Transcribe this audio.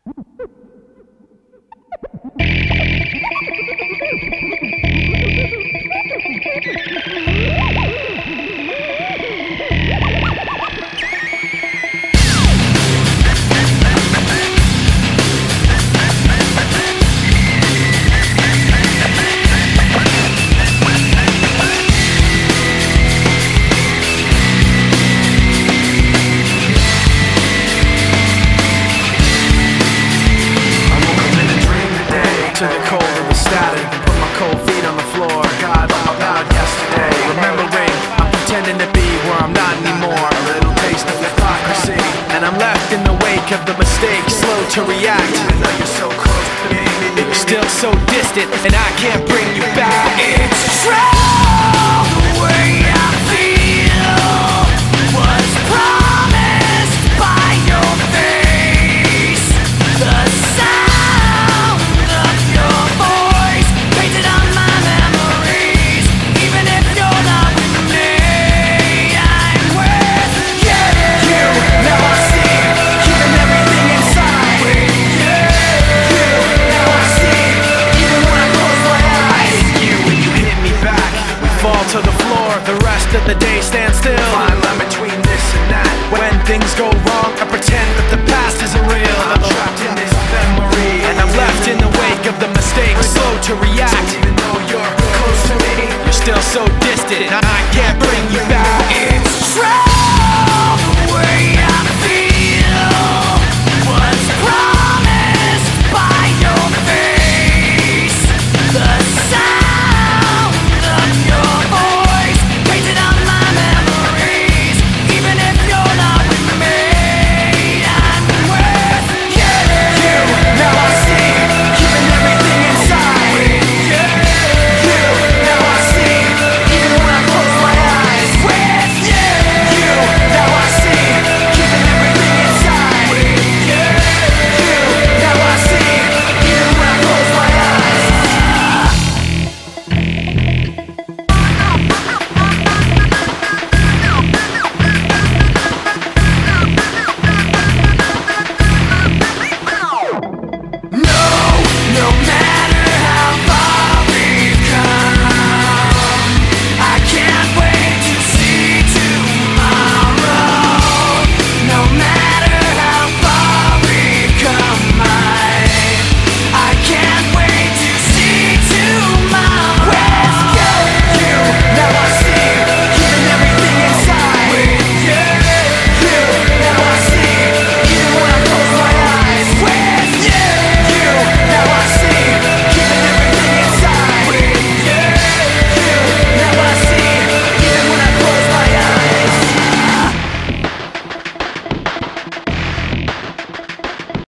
To the cold of the static, put my cold feet on the floor. God, out yesterday. Remembering, I'm pretending to be where I'm not anymore. A little taste of hypocrisy, and I'm left in the wake of the mistake, slow to react. Even though you're so close to me, you're still so distant, and I can't bring you back. It's true.